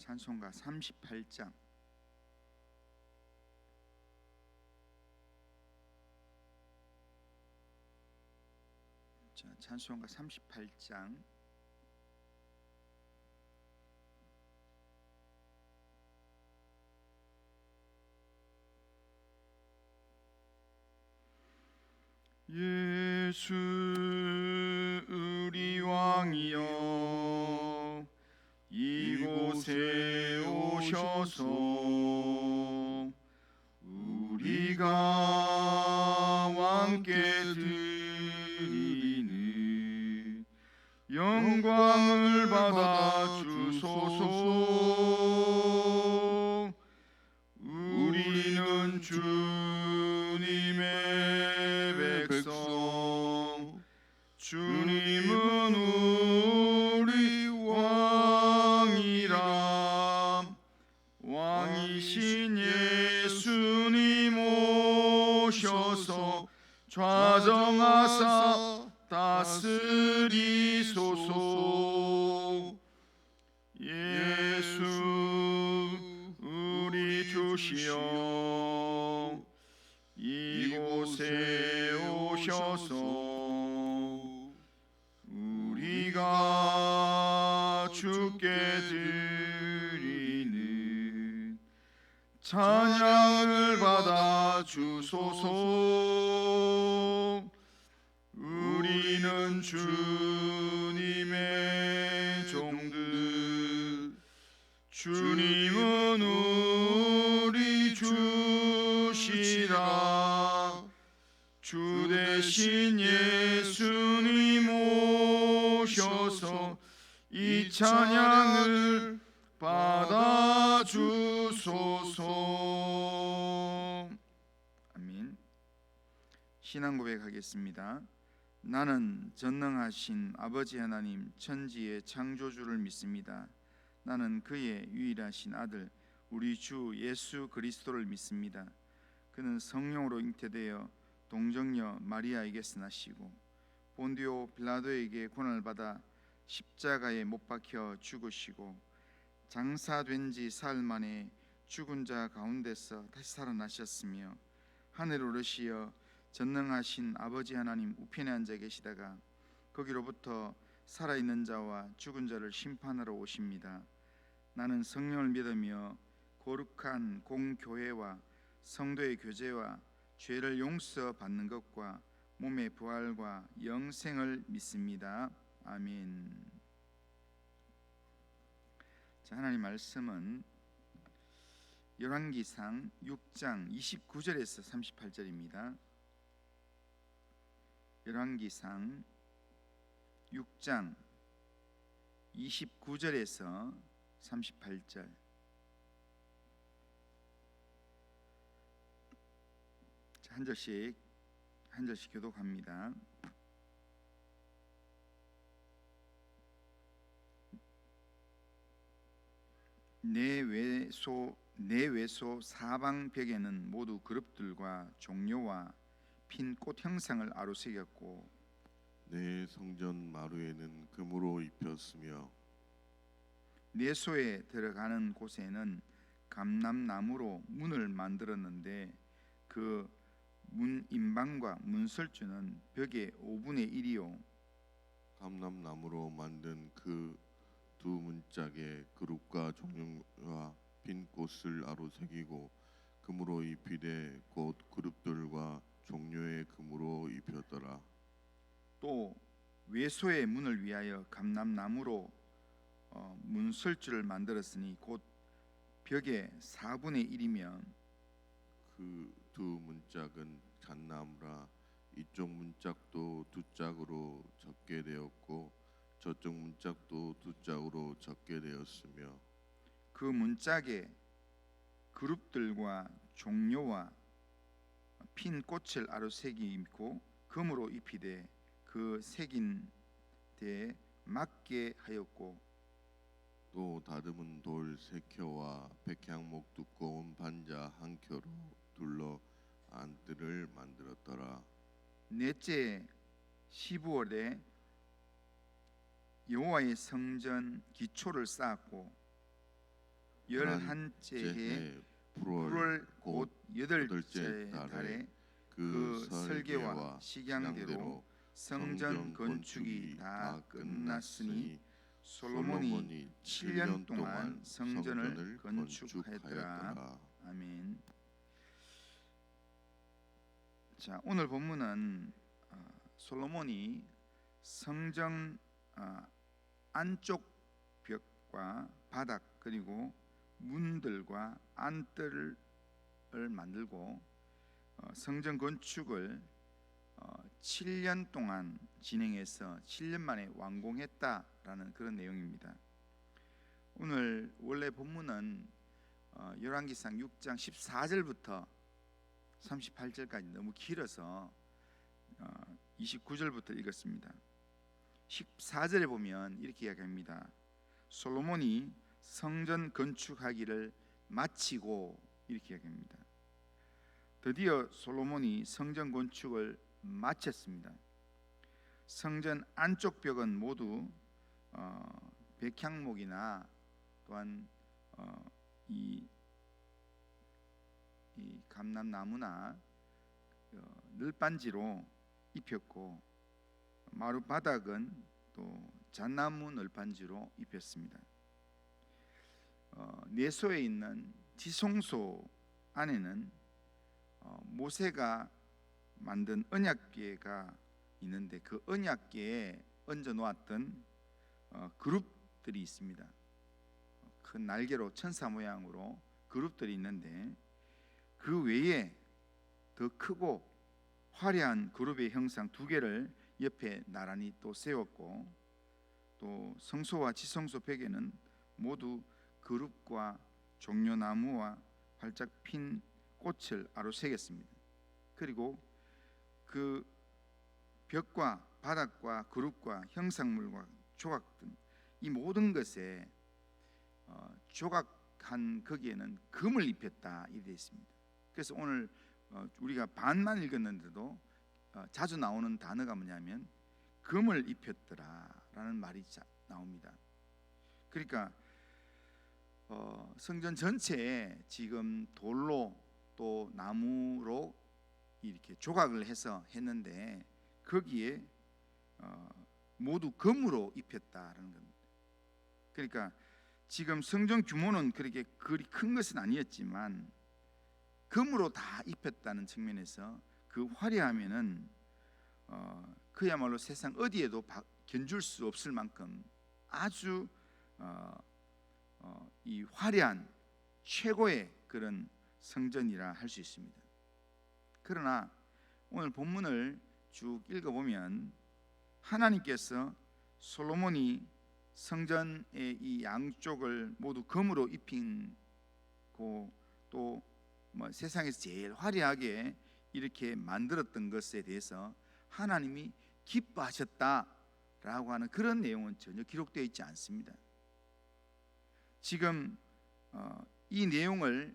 찬송가 38장. 자, 찬송가 38장. 예수 우리 왕이여 이곳에 오셔서 우리가 왕께 드리는 영광을 받아 주소서. 우리는 주님의 백성, 주님은 우리 왕이라. 왕이신 예수님 오셔서 좌정하사 다스리소서. 예수 우리 주시여 이곳에 오셔서 우리가 주께 드리는 찬양을 받아 주소서. 우리는 주님의 종들, 주님은 우리 주시라. 주 대신 예수님 오셔서 이 찬양을 받아 주소서. 아멘. 신앙 고백하겠습니다. 나는 전능하신 아버지 하나님 천지의 창조주를 믿습니다. 나는 그의 유일하신 아들 우리 주 예수 그리스도를 믿습니다. 그는 성령으로 잉태되어 동정녀 마리아에게서 나시고 본디오 빌라도에게 고난을 받아 십자가에 못 박혀 죽으시고 장사된 지 사흘 만에 죽은 자 가운데서 다시 살아나셨으며 하늘 오르시어 전능하신 아버지 하나님 우편에 앉아 계시다가 거기로부터 살아있는 자와 죽은 자를 심판하러 오십니다. 나는 성령을 믿으며 거룩한 공교회와 성도의 교제와 죄를 용서받는 것과 몸의 부활과 영생을 믿습니다. 아멘. 자, 하나님 말씀은 열왕기상 6장 29절에서 38절입니다. 열왕기상 6장 29절에서 38절. 한 절씩 교독합니다. 내 외소 사방 벽에는 모두 그룹들과 종려와 핀 꽃 형상을 아로새겼고 내 성전 마루에는 금으로 입혔으며 내소에 들어가는 곳에는 감람나무로 문을 만들었는데 그 문 인방과 문설주는 벽의 5분의 1이요 감람나무로 만든 그 두 문짝에 그룹과 종려와 빈 꽃을 아로새기고 금으로 입히되 곧 그룹들과 종려의 금으로 입혔더라. 또 외소의 문을 위하여 감람나무로 문설주를 만들었으니 곧 벽의 4분의 1이면 그 두 문짝은 잣나무라. 이쪽 문짝도 두 짝으로 적게 되었고 저쪽 문짝도 두 짝으로 적게 되었으며 그 문짝에 그룹들과 종려와 핀 꽃을 아로새기고 금으로 입히되 그 새긴 데에 맞게 하였고 또 다듬은 돌 세 켜와 백향목 두꺼운 반자 한 켜로 둘러 안뜰을 만들었더라. 넷째 12월에 여호와의 성전 기초를 쌓았고 열한째 해 8월 곧 여덟째 달에 그 설계와 식양대로 성전 건축이 다 끝났으니 솔로몬이 7년 동안 성전을 건축하였더라. 아멘. 자, 오늘 본문은 솔로몬이 성전 안쪽 벽과 바닥 그리고 문들과 안뜰을 만들고 성전 건축을 7년 동안 진행해서 7년 만에 완공했다라는 그런 내용입니다. 오늘 원래 본문은 열왕기상 6장 14절부터 38절까지 너무 길어서 29절부터 읽었습니다. 14절에 보면 이렇게 이야기합니다. 솔로몬이 성전 건축하기를 마치고 이렇게 이야기합니다. 드디어 솔로몬이 성전 건축을 마쳤습니다. 성전 안쪽 벽은 모두 백향목이나 또한 이 감람나무나 늘반지로 입혔고 마루 바닥은 또 잣나무 늘반지로 입혔습니다. 내소에 있는 지성소 안에는 모세가 만든 언약궤가 있는데 그 언약궤에 얹어 놓았던 그룹들이 있습니다. 큰 날개로 천사 모양으로 그룹들이 있는데 그 외에 더 크고 화려한 그룹의 형상 2개를 옆에 나란히 또 세웠고 또 성소와 지성소 벽에는 모두 그룹과 종려나무와 활짝 핀 꽃을 아로새겼습니다. 그리고 그 벽과 바닥과 그룹과 형상물과 조각 등 이 모든 것에 조각한 거기에는 금을 입혔다 이렇게 되어 있습니다. 그래서 오늘 우리가 반만 읽었는데도 자주 나오는 단어가 뭐냐면 금을 입혔더라라는 말이 나옵니다. 그러니까 성전 전체에 지금 돌로 또 나무로 이렇게 조각을 해서 했는데 거기에 모두 금으로 입혔다라는 겁니다. 그러니까 지금 성전 규모는 그렇게 그리 큰 것은 아니었지만 금으로 다 입혔다는 측면에서 그 화려함에는 그야말로 세상 어디에도 견줄 수 없을 만큼 아주 이 화려한 최고의 그런 성전이라 할 수 있습니다. 그러나 오늘 본문을 쭉 읽어보면 하나님께서 솔로몬이 성전의 이 양쪽을 모두 금으로 입힌고 또 세상에서 제일 화려하게 이렇게 만들었던 것에 대해서 하나님이 기뻐하셨다라고 하는 그런 내용은 전혀 기록되어 있지 않습니다. 지금 이 내용을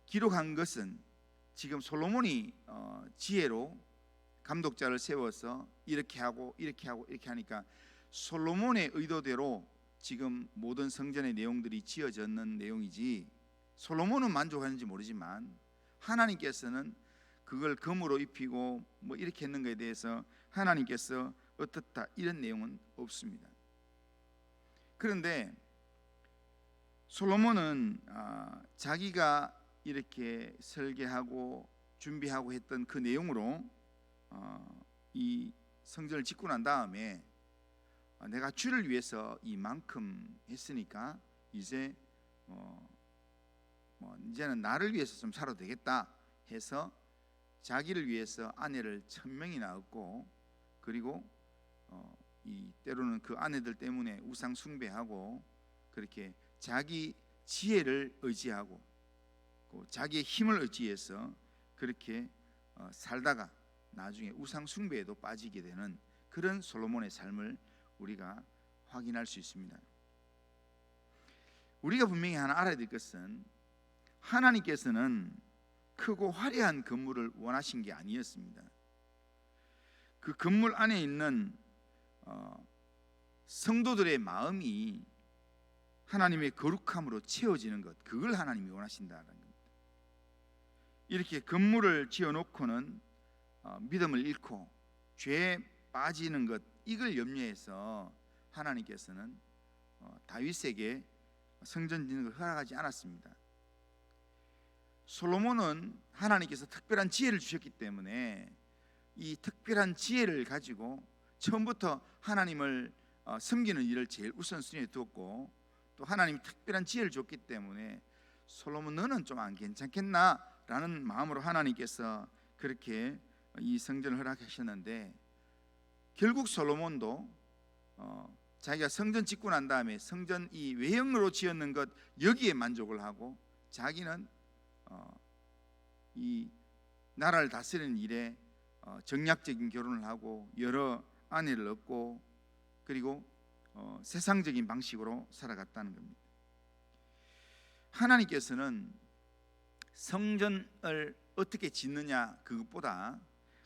기록한 것은 지금 솔로몬이 지혜로 감독자를 세워서 이렇게 하고 이렇게 하고 이렇게 하니까 솔로몬의 의도대로 지금 모든 성전의 내용들이 지어졌는 내용이지 솔로몬은 만족하는지 모르지만 하나님께서는 그걸 금으로 입히고 뭐 이렇게 했는 것에 대해서 하나님께서 어떻다 이런 내용은 없습니다. 그런데 솔로몬은 자기가 이렇게 설계하고 준비하고 했던 그 내용으로 이 성전을 짓고 난 다음에 내가 주를 위해서 이만큼 했으니까 이제 이제는 나를 위해서 좀 살아도 되겠다 해서 자기를 위해서 아내를 1000명이나 얻고 그리고 이 때로는 그 아내들 때문에 우상 숭배하고 그렇게 자기 지혜를 의지하고 자기의 힘을 의지해서 그렇게 살다가 나중에 우상 숭배에도 빠지게 되는 그런 솔로몬의 삶을 우리가 확인할 수 있습니다. 우리가 분명히 하나 알아야 될 것은 하나님께서는 크고 화려한 건물을 원하신 게 아니었습니다. 그 건물 안에 있는 성도들의 마음이 하나님의 거룩함으로 채워지는 것, 그걸 하나님이 원하신다는 겁니다. 이렇게 건물을 지어놓고는 믿음을 잃고 죄에 빠지는 것, 이걸 염려해서 하나님께서는 다윗에게 성전 짓는 걸 허락하지 않았습니다. 솔로몬은 하나님께서 특별한 지혜를 주셨기 때문에 이 특별한 지혜를 가지고 처음부터 하나님을 섬기는 일을 제일 우선순위에 두었고, 또 하나님이 특별한 지혜를 줬기 때문에 솔로몬, 너는 좀 안 괜찮겠나? 라는 마음으로 하나님께서 그렇게 이 성전을 허락하셨는데, 결국 솔로몬도 자기가 성전 짓고 난 다음에 성전 이 외형으로 지었는 것, 여기에 만족을 하고 자기는 이 나라를 다스리는 일에 정략적인 결혼을 하고 여러 아내를 얻고, 그리고 세상적인 방식으로 살아갔다는 겁니다. 하나님께서는 성전을 어떻게 짓느냐, 그것보다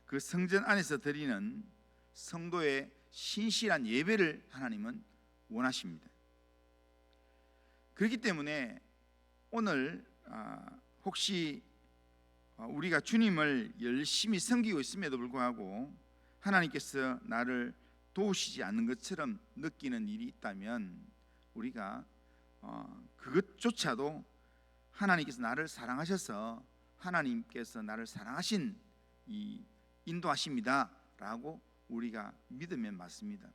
그 성전 안에서 드리는 성도의 신실한 예배를 하나님은 원하십니다. 그렇기 때문에 오늘 혹시 우리가 주님을 열심히 섬기고 있음에도 불구하고 하나님께서 나를 도우시지 않는 것처럼 느끼는 일이 있다면, 우리가 그것조차도 하나님께서 나를 사랑하셔서 하나님께서 나를 사랑하신 이 인도하십니다 라고 우리가 믿으면 맞습니다.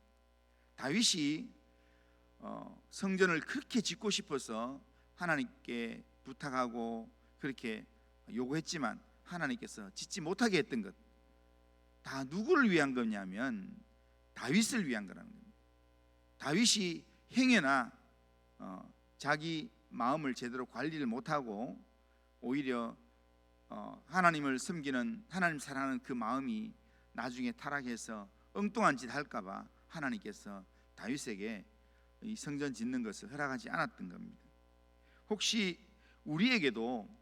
다윗이 성전을 그렇게 짓고 싶어서 하나님께 부탁하고 그렇게 요구했지만 하나님께서 짓지 못하게 했던 것, 다 누구를 위한 거냐면 다윗을 위한 거라는 겁니다. 다윗이 행여나 자기 마음을 제대로 관리를 못하고 오히려 하나님을 섬기는, 하나님 사랑하는 그 마음이 나중에 타락해서 엉뚱한 짓 할까봐 하나님께서 다윗에게 이 성전 짓는 것을 허락하지 않았던 겁니다. 혹시 우리에게도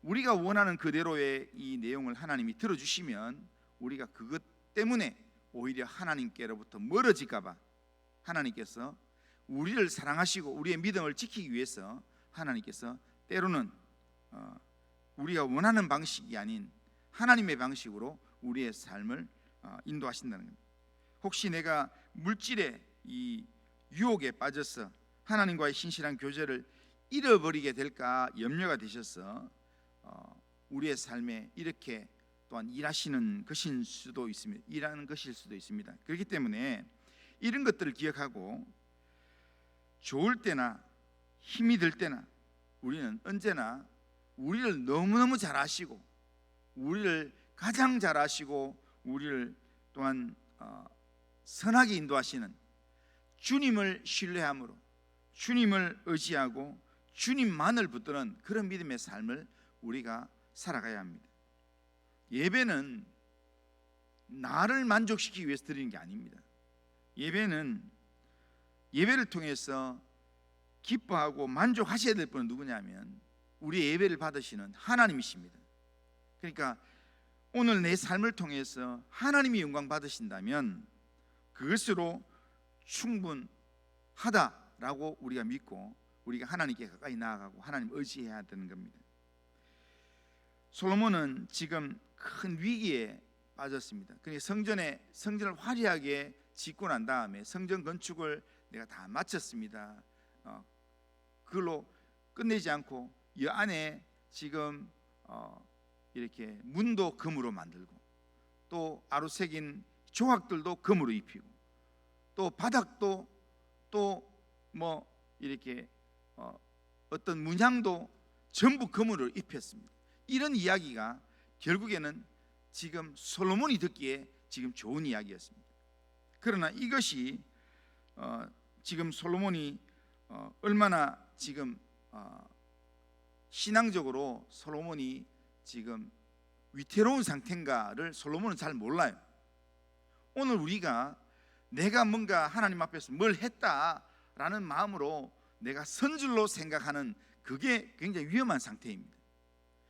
우리가 원하는 그대로의 이 내용을 하나님이 들어주시면 우리가 그것 때문에 오히려 하나님께로부터 멀어질까봐 하나님께서 우리를 사랑하시고 우리의 믿음을 지키기 위해서 하나님께서 때로는 우리가 원하는 방식이 아닌 하나님의 방식으로 우리의 삶을 인도하신다는 겁니다. 혹시 내가 물질의 이 유혹에 빠져서 하나님과의 신실한 교제를 잃어버리게 될까 염려가 되셔서 우리의 삶에 이렇게 또한 일하시는 것일 수도 있습니다. 일하는 것일 수도 있습니다. 그렇기 때문에 이런 것들을 기억하고 좋을 때나 힘이 들 때나 우리는 언제나 우리를 너무너무 잘 아시고 우리를 가장 잘 아시고 우리를 또한 선하게 인도하시는 주님을 신뢰함으로 주님을 의지하고 주님만을 붙드는 그런 믿음의 삶을 우리가 살아가야 합니다. 예배는 나를 만족시키기 위해서 드리는 게 아닙니다. 예배를 통해서 기뻐하고 만족하셔야 될 분은 누구냐면 우리의 예배를 받으시는 하나님이십니다. 그러니까 오늘 내 삶을 통해서 하나님이 영광 받으신다면 그것으로 충분하다라고 우리가 믿고 우리가 하나님께 가까이 나아가고 하나님 의지해야 되는 겁니다. 솔로몬은 지금 큰 위기에 빠졌습니다. 그러니까 성전을 화려하게 짓고 난 다음에 성전 건축을 내가 다 마쳤습니다. 그걸로 끝내지 않고 이 안에 지금 이렇게 문도 금으로 만들고 또 아루새긴 조각들도 금으로 입히고 또 바닥도 또 뭐 이렇게 어떤 문양도 전부 금으로 입혔습니다. 이런 이야기가 결국에는 지금 솔로몬이 듣기에 지금 좋은 이야기였습니다. 그러나 이것이 지금 솔로몬이 얼마나 지금 신앙적으로 솔로몬이 지금 위태로운 상태인가를 솔로몬은 잘 몰라요. 오늘 우리가 내가 뭔가 하나님 앞에서 뭘 했다라는 마음으로 내가 선줄로 생각하는 그게 굉장히 위험한 상태입니다.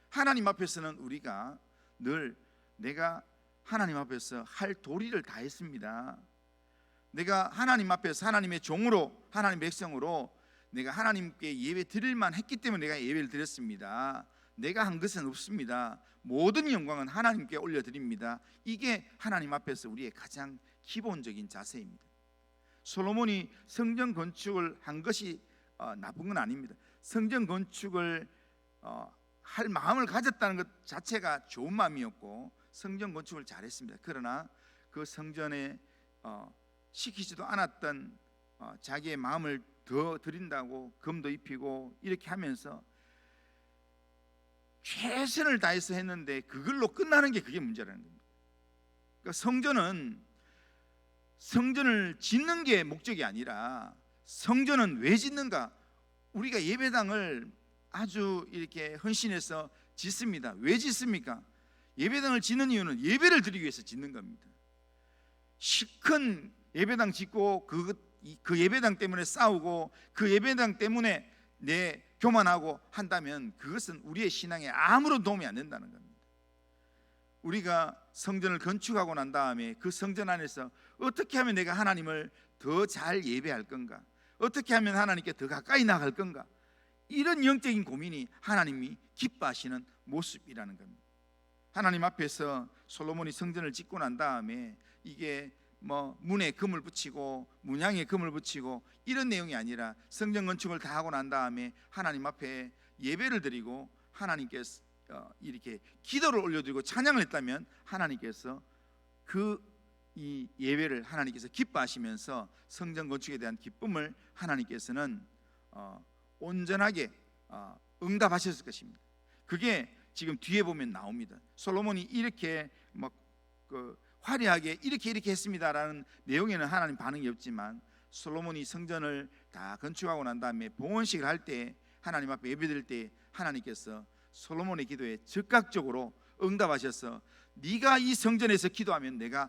하나님 앞에서는 우리가 늘 내가 하나님 앞에서 할 도리를 다 했습니다. 내가 하나님 앞에서 하나님의 종으로 하나님의 백성으로 내가 하나님께 예배 드릴만 했기 때문에 내가 예배를 드렸습니다. 내가 한 것은 없습니다. 모든 영광은 하나님께 올려드립니다. 이게 하나님 앞에서 우리의 가장 기본적인 자세입니다. 솔로몬이 성전 건축을 한 것이 나쁜 건 아닙니다. 성전 건축을 할 마음을 가졌다는 것 자체가 좋은 마음이었고 성전 건축을 잘했습니다. 그러나 그 성전에 시키지도 않았던 자기의 마음을 더 드린다고 금도 입히고 이렇게 하면서 최선을 다해서 했는데 그걸로 끝나는 게 그게 문제라는 겁니다. 그러니까 성전을 짓는 게 목적이 아니라 성전은 왜 짓는가? 우리가 예배당을 아주 이렇게 헌신해서 짓습니다. 왜 짓습니까? 예배당을 짓는 이유는 예배를 드리기 위해서 짓는 겁니다. 시큰 예배당 짓고 그 예배당 때문에 싸우고 그 예배당 때문에 내 교만하고 한다면 그것은 우리의 신앙에 아무런 도움이 안 된다는 겁니다. 우리가 성전을 건축하고 난 다음에 그 성전 안에서 어떻게 하면 내가 하나님을 더 잘 예배할 건가? 어떻게 하면 하나님께 더 가까이 나갈 건가? 이런 영적인 고민이 하나님이 기뻐하시는 모습이라는 겁니다. 하나님 앞에서 솔로몬이 성전을 짓고 난 다음에 이게 문에 금을 붙이고 문양에 금을 붙이고 이런 내용이 아니라 성전 건축을 다 하고 난 다음에 하나님 앞에 예배를 드리고 하나님께서 이렇게 기도를 올려드리고 찬양을 했다면 하나님께서 이 예배를 하나님께서 기뻐하시면서 성전 건축에 대한 기쁨을 하나님께서는 온전하게 응답하셨을 것입니다. 그게 지금 뒤에 보면 나옵니다. 솔로몬이 이렇게 화려하게 이렇게 했습니다라는 내용에는 하나님 반응이 없지만 솔로몬이 성전을 다 건축하고 난 다음에 봉헌식을 할 때 하나님 앞에 예배드릴 때 하나님께서 솔로몬의 기도에 즉각적으로 응답하셔서 네가 이 성전에서 기도하면 내가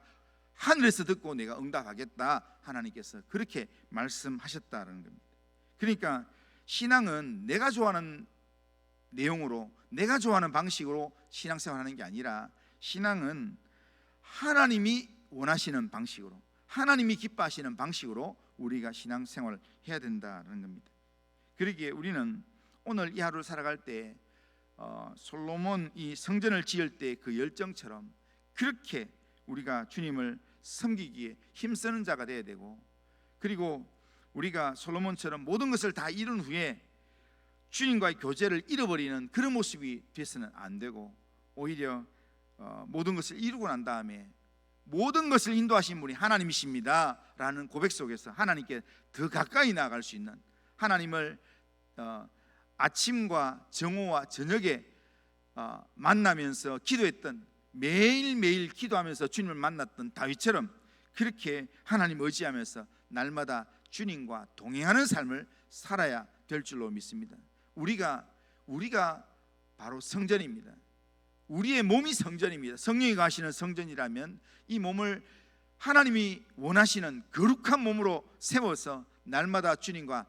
하늘에서 듣고 내가 응답하겠다 하나님께서 그렇게 말씀하셨다는 겁니다. 그러니까 신앙은 내가 좋아하는 내용으로 내가 좋아하는 방식으로 신앙생활하는 게 아니라 신앙은 하나님이 원하시는 방식으로 하나님이 기뻐하시는 방식으로 우리가 신앙생활을 해야 된다는 겁니다. 그러기에 우리는 오늘 이 하루를 살아갈 때 솔로몬 이 성전을 지을 때 그 열정처럼 그렇게 우리가 주님을 섬기기에 힘쓰는 자가 되어야 되고, 그리고 우리가 솔로몬처럼 모든 것을 다 이룬 후에 주님과의 교제를 잃어버리는 그런 모습이 돼서는 안 되고, 오히려 모든 것을 이루고 난 다음에 모든 것을 인도하신 분이 하나님이십니다 라는 고백 속에서 하나님께 더 가까이 나아갈 수 있는, 하나님을 아침과 정오와 저녁에 만나면서 기도했던, 매일매일 기도하면서 주님을 만났던 다윗처럼 그렇게 하나님 의지하면서 날마다 주님과 동행하는 삶을 살아야 될 줄로 믿습니다. 우리가 바로 성전입니다. 우리의 몸이 성전입니다. 성령이 가시는 성전이라면 이 몸을 하나님이 원하시는 거룩한 몸으로 세워서 날마다 주님과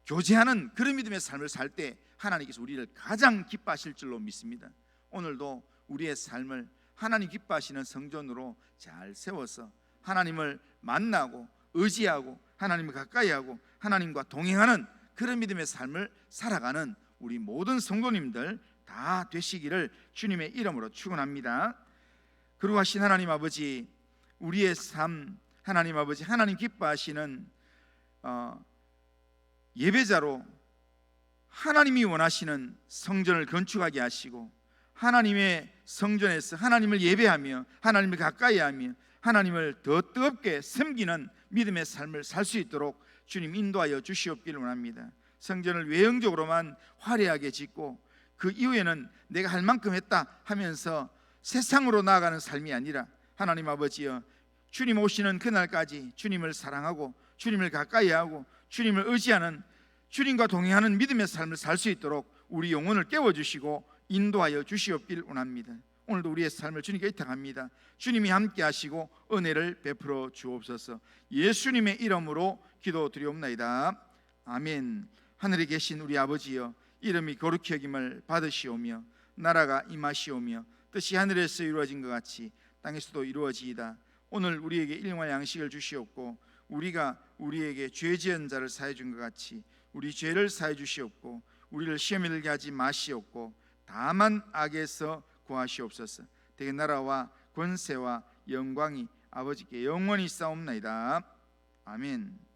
교제하는 그런 믿음의 삶을 살 때 하나님께서 우리를 가장 기뻐하실 줄로 믿습니다. 오늘도 우리의 삶을 하나님 기뻐하시는 성전으로 잘 세워서 하나님을 만나고 의지하고 하나님을 가까이하고 하나님과 동행하는 그런 믿음의 삶을 살아가는 우리 모든 성도님들 다 되시기를 주님의 이름으로 축원합니다. 그러하신 하나님 아버지, 우리의 삶 하나님 아버지, 하나님 기뻐하시는 예배자로 하나님이 원하시는 성전을 건축하게 하시고 하나님의 성전에서 하나님을 예배하며 하나님을 가까이하며 하나님을 더 뜨겁게 섬기는 믿음의 삶을 살 수 있도록 주님 인도하여 주시옵기를 원합니다. 성전을 외형적으로만 화려하게 짓고 그 이후에는 내가 할 만큼 했다 하면서 세상으로 나아가는 삶이 아니라 하나님 아버지여, 주님 오시는 그날까지 주님을 사랑하고 주님을 가까이하고 주님을 의지하는, 주님과 동행하는 믿음의 삶을 살 수 있도록 우리 영혼을 깨워주시고 인도하여 주시옵길 원합니다. 오늘도 우리의 삶을 주님께 의탁합니다. 주님이 함께 하시고 은혜를 베풀어 주옵소서. 예수님의 이름으로 기도드리옵나이다. 아멘. 하늘에 계신 우리 아버지여, 이름이 거룩히 여김을 받으시오며 나라가 임하시오며 뜻이 하늘에서 이루어진 것 같이 땅에서도 이루어지이다. 오늘 우리에게 일용할 양식을 주시옵고 우리가 우리에게 죄 지은 자를 사해 준 것 같이 우리 죄를 사해 주시옵고 우리를 시험에 들게 하지 마시옵고 다만 악에서 구하시옵소서. 대개 나라와 권세와 영광이 아버지께 영원히 있사옵나이다. 아멘.